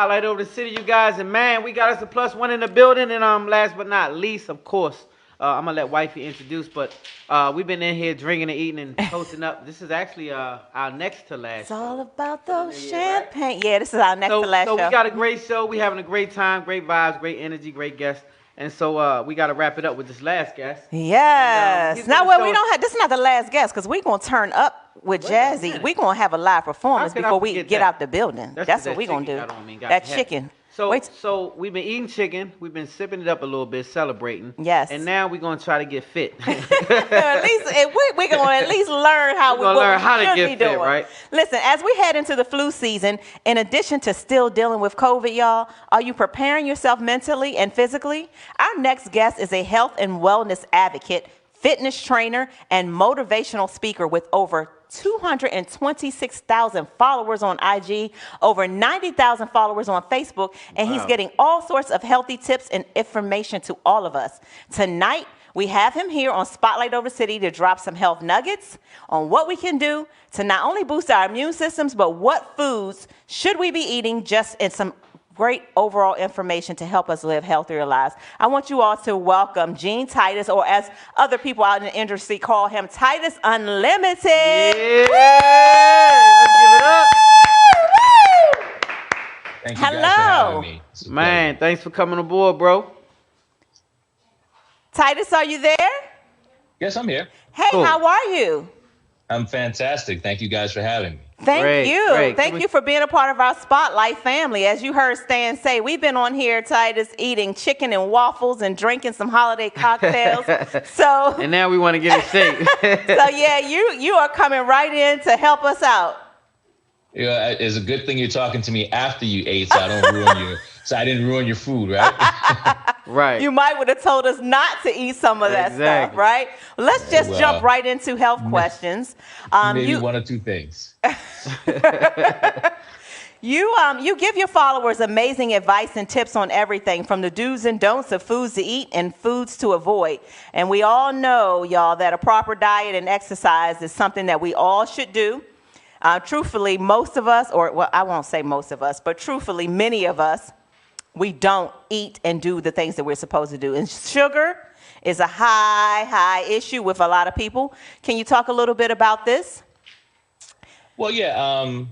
Spotlight over the city, you guys, and man, we got us a plus one in the building. And last but not least, of course, I'm gonna let Wifey introduce, but we've been in here drinking and eating and toasting up. This is actually our next to last. It's all show. about those champagne. Right? Yeah, this is our next to last show. So we got a great show. We having a great time, great vibes, great energy, great guests. And so we got to wrap it up with this last guest. Yes. And, now, well, we don't have. This is not the last guest because we're gonna turn up with Jazzy. We're gonna have a live performance before we get out the building. That's what we're gonna do. That chicken. So we've been eating chicken. We've been sipping it up a little bit, celebrating. Yes. And now we're gonna try to get fit. At least we're gonna at least learn how to get fit, right? Listen, as we head into the flu season, in addition to still dealing with COVID, y'all, are you preparing yourself mentally and physically? Our next guest is a health and wellness advocate, fitness trainer, and motivational speaker with over 226,000 followers on IG, over 90,000 followers on Facebook, and he's getting all sorts of healthy tips and information to all of us. Tonight, we have him here on Spotlight Over the City to drop some health nuggets on what we can do to not only boost our immune systems, but what foods should we be eating, just in some great overall information to help us live healthier lives. I want you all to welcome Gene Titus, or as other people out in the industry call him, Titus Unlimited. Yeah. Let's give it up. Thank you guys for having me. Man, thanks for coming aboard, bro. Titus, are you there? Yes, I'm here. Hey, cool. How are you? I'm fantastic. Thank you guys for having me. Thank you. Thank you for being a part of our Spotlight family. As you heard Stan say, we've been on here, Titus, eating chicken and waffles and drinking some holiday cocktails. And now we want to get in shape. So yeah, you are coming right in to help us out. Yeah, it's a good thing you're talking to me after you ate, so I didn't ruin your food, right? Right. You might would have told us not to eat some of that stuff, right? Let's just jump right into health questions. Maybe one or two things. You give your followers amazing advice and tips on everything from the do's and don'ts of foods to eat and foods to avoid. And we all know, y'all, that a proper diet and exercise is something that we all should do. Truthfully, most of us, or well, I won't say most of us, but truthfully, many of us, we don't eat and do the things that we're supposed to do. And sugar is a high issue with a lot of people. Can you talk a little bit about this? Well, yeah.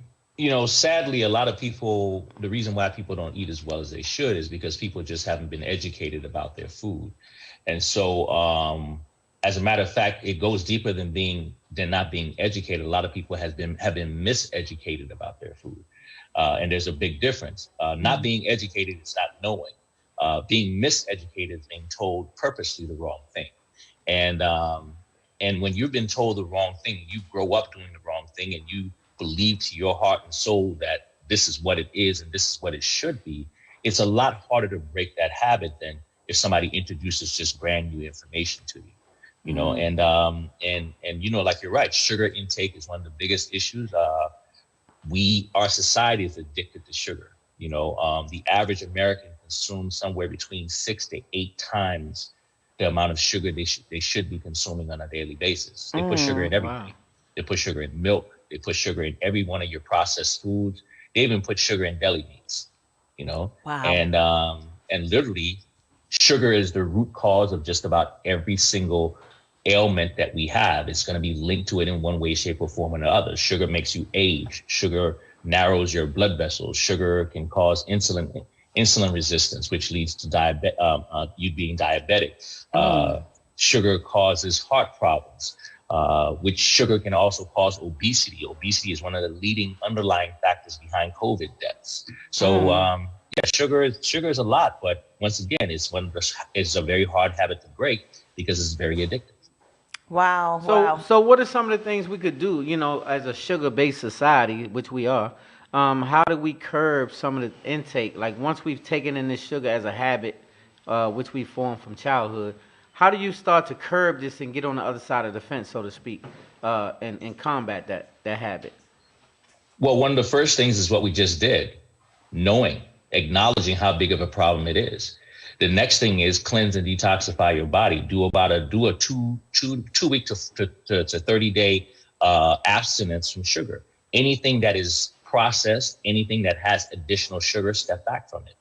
Sadly, a lot of people, the reason why people don't eat as well as they should is because people just haven't been educated about their food. And so, as a matter of fact, it goes deeper than not being educated. A lot of people have been miseducated about their food. And there's a big difference. Not being educated is not knowing. Being miseducated is being told purposely the wrong thing. And when you've been told the wrong thing, you grow up doing the wrong thing, and you believe to your heart and soul that this is what it is and this is what it should be. It's a lot harder to break that habit than if somebody introduces just brand new information to you. You know, and like you're right, sugar intake is one of the biggest issues. Our society is addicted to sugar. The average American consumes somewhere between 6 to 8 times the amount of sugar they should be consuming on a daily basis. They put sugar in everything. Wow. They put sugar in milk. They put sugar in every one of your processed foods. They even put sugar in deli meats. Wow. And literally, sugar is the root cause of just about every single ailment that we have. It's going to be linked to it in one way, shape, or form or another. Sugar makes you age. Sugar narrows your blood vessels. Sugar can cause insulin resistance, which leads to you being diabetic. Sugar causes heart problems, which sugar can also cause obesity. Obesity is one of the leading underlying factors behind COVID deaths. So, sugar is a lot, but once again, it's a very hard habit to break because it's very addictive. Wow. So what are some of the things we could do, as a sugar-based society, which we are? How do we curb some of the intake? Like once we've taken in this sugar as a habit, which we formed from childhood, how do you start to curb this and get on the other side of the fence, so to speak, and combat that habit? Well, one of the first things is what we just did, acknowledging how big of a problem it is. The next thing is cleanse and detoxify your body. Do a 2 week to 30 day abstinence from sugar. Anything that is processed, anything that has additional sugar, step back from it.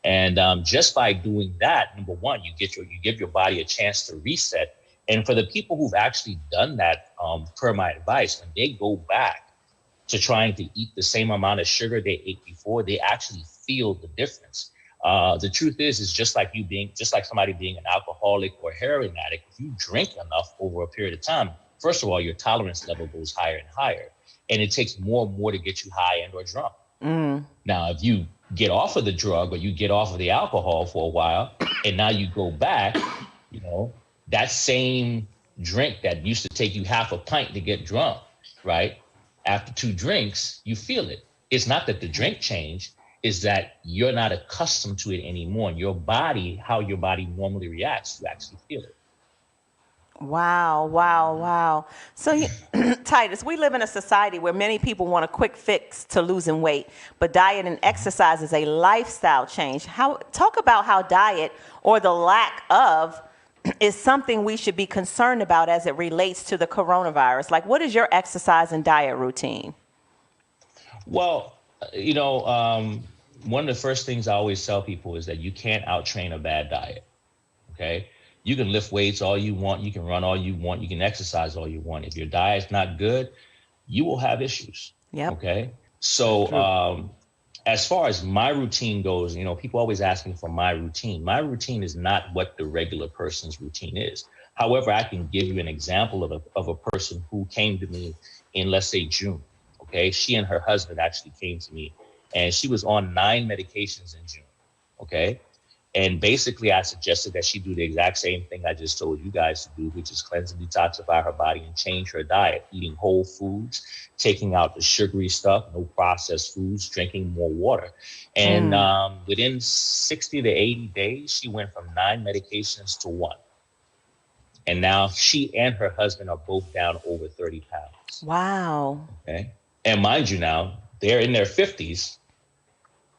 And just by doing that, number one, you give your body a chance to reset. And for the people who've actually done that, per my advice, when they go back to trying to eat the same amount of sugar they ate before, they actually feel the difference. The truth is just like somebody being an alcoholic or heroin addict, if you drink enough over a period of time, first of all, your tolerance level goes higher and higher, and it takes more and more to get you high and or drunk. Now, if you get off of the drug or you get off of the alcohol for a while, and now you go back, that same drink that used to take you half a pint to get drunk, right? After 2 drinks, you feel it. It's not that the drink changed, is that you're not accustomed to it anymore. Your body, how your body normally reacts, you actually feel it. Wow, wow, wow. So, Titus, we live in a society where many people want a quick fix to losing weight, but diet and exercise is a lifestyle change. Talk about how diet, or the lack of, is something we should be concerned about as it relates to the coronavirus. Like, what is your exercise and diet routine? Well, one of the first things I always tell people is that you can't out-train a bad diet, okay? You can lift weights all you want, you can run all you want, you can exercise all you want. If your diet's not good, you will have issues, okay? So as far as my routine goes, people always ask me for my routine. My routine is not what the regular person's routine is. However, I can give you an example of a person who came to me in, let's say, June, okay? She and her husband actually came to me, and she was on 9 medications in June, okay? And basically, I suggested that she do the exact same thing I just told you guys to do, which is cleanse and detoxify her body and change her diet, eating whole foods, taking out the sugary stuff, no processed foods, drinking more water. And within 60 to 80 days, she went from 9 medications to 1. And now she and her husband are both down over 30 pounds. Wow. Okay. And mind you now, they're in their 50s.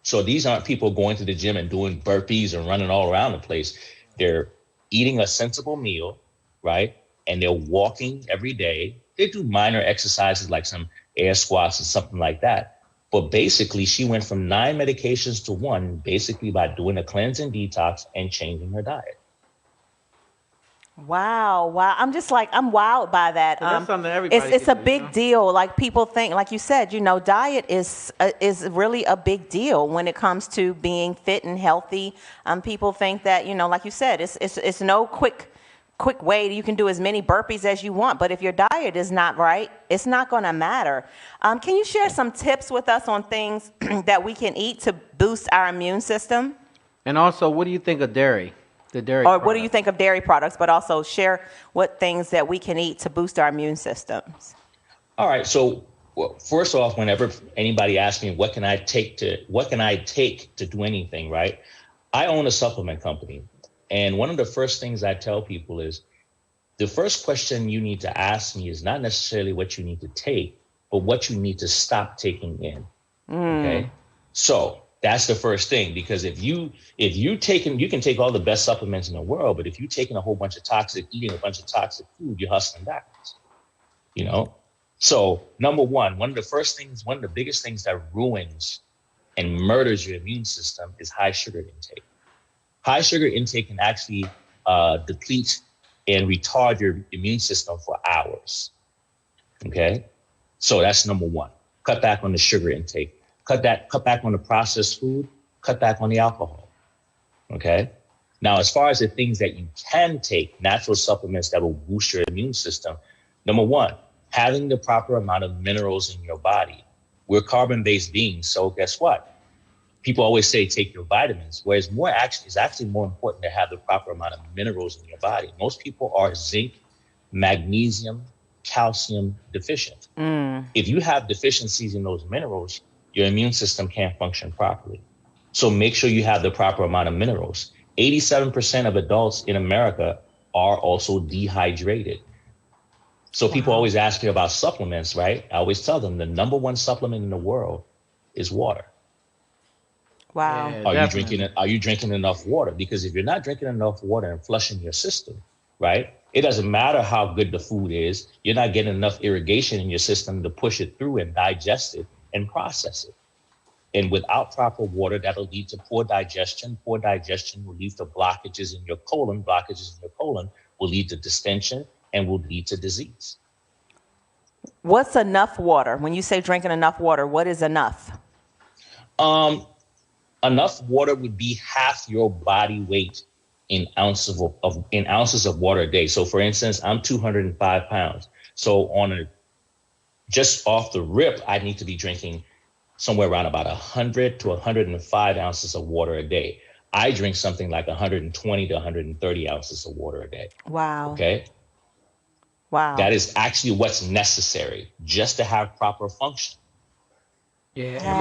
So these aren't people going to the gym and doing burpees and running all around the place. They're eating a sensible meal, right? And they're walking every day. They do minor exercises like some air squats and something like that. But basically, she went from 9 medications to 1, basically by doing a cleanse and detox and changing her diet. Wow, wow. I'm wowed by that. So that's something everybody It's a should do, big deal. Like, people think, like you said, diet is really a big deal when it comes to being fit and healthy. People think that, like you said, it's no quick way. You can do as many burpees as you want, but if your diet is not right, it's not going to matter. Can you share some tips with us on things that we can eat to boost our immune system? And also, what do you think of dairy? What do you think of dairy products, but also share what things that we can eat to boost our immune systems. All right. So first off, whenever anybody asks me, what can I take to do anything, right? I own a supplement company. And one of the first things I tell people is the first question you need to ask me is not necessarily what you need to take, but what you need to stop taking in. Okay. So that's the first thing, because if you can take all the best supplements in the world, but if you're taking eating a bunch of toxic food, you're hustling backwards, So number one of the biggest things that ruins and murders your immune system is high sugar intake. High sugar intake can actually deplete and retard your immune system for hours. Okay. So that's number one. Cut back on the sugar intake. Cut back on the processed food, cut back on the alcohol, okay? Now, as far as the things that you can take, natural supplements that will boost your immune system, number one, having the proper amount of minerals in your body. We're carbon-based beings, so guess what? People always say take your vitamins, whereas it's actually more important to have the proper amount of minerals in your body. Most people are zinc, magnesium, calcium deficient. If you have deficiencies in those minerals, your immune system can't function properly. So make sure you have the proper amount of minerals. 87% of adults in America are also dehydrated. So people always ask me about supplements, right? I always tell them the number 1 supplement in the world is water. Wow. Yeah, are you drinking enough water? Because if you're not drinking enough water and flushing your system, right? It doesn't matter how good the food is. You're not getting enough irrigation in your system to push it through and digest it. and process it. And without proper water, that'll lead to poor digestion. Poor digestion will lead to blockages in your colon. Blockages in your colon will lead to distension and will lead to disease. What's enough water? When you say drinking enough water, what is enough? Enough water would be half your body weight in ounces of water a day. So, for instance, I'm 205 pounds. So, just off the rip, I need to be drinking somewhere around about 100 to 105 ounces of water a day. I drink something like 120 to 130 ounces of water a day. Wow. Okay. Wow. That is actually what's necessary just to have proper function. Yeah, and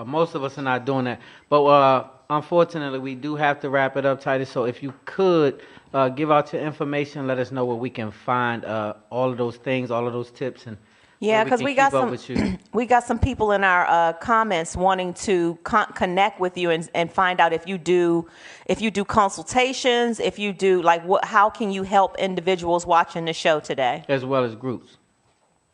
most of us are not doing that. But unfortunately, we do have to wrap it up, Titus. So if you could give out your information, let us know where we can find all of those things, all of those tips, and Yeah, because we got some with you. we got some people in our comments wanting to connect with you and find out if you do consultations, if you do how can you help individuals watching the show today, as well as groups.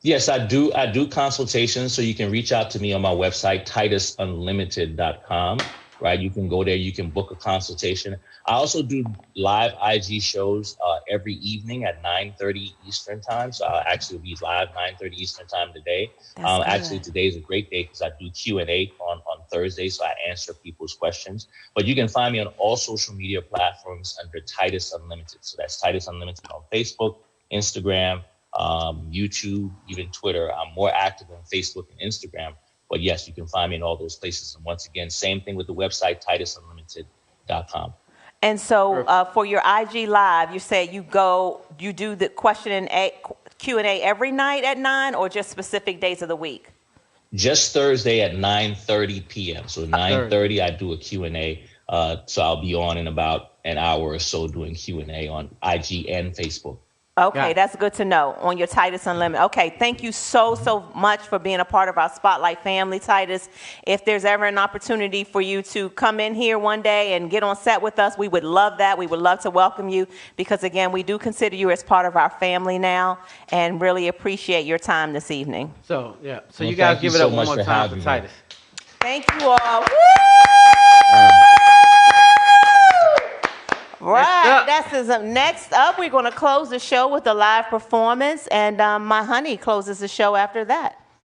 Yes, I do. I do consultations, so you can reach out to me on my website, TitusUnlimited.com. Right, you can go there. You can book a consultation. I also do live IG shows every evening at 9:30 Eastern time. So I'll actually be live 9:30 Eastern time today. Actually, today is a great day because I do Q&A on Thursday, so I answer people's questions. But you can find me on all social media platforms under Titus Unlimited. So that's Titus Unlimited on Facebook, Instagram, YouTube, even Twitter. I'm more active on Facebook and Instagram. But yes, you can find me in all those places. And once again, same thing with the website, TitusUnlimited.com. And so for your IG Live, you say you do the Q&A every night at 9 or just specific days of the week? Just Thursday at 9:30 p.m. So 9:30, I do a Q&A. So I'll be on in about an hour or so doing Q&A on IG and Facebook. Okay, that's good to know on your Titus Unlimited. Okay, thank you so much for being a part of our Spotlight family, Titus. If there's ever an opportunity for you to come in here one day and get on set with us, we would love that. We would love to welcome you because, again, we do consider you as part of our family now and really appreciate your time this evening. So, yeah. So you guys give it up one more time for Titus. Thank you all. Right, next up, we're going to close the show with a live performance, and my honey closes the show after that.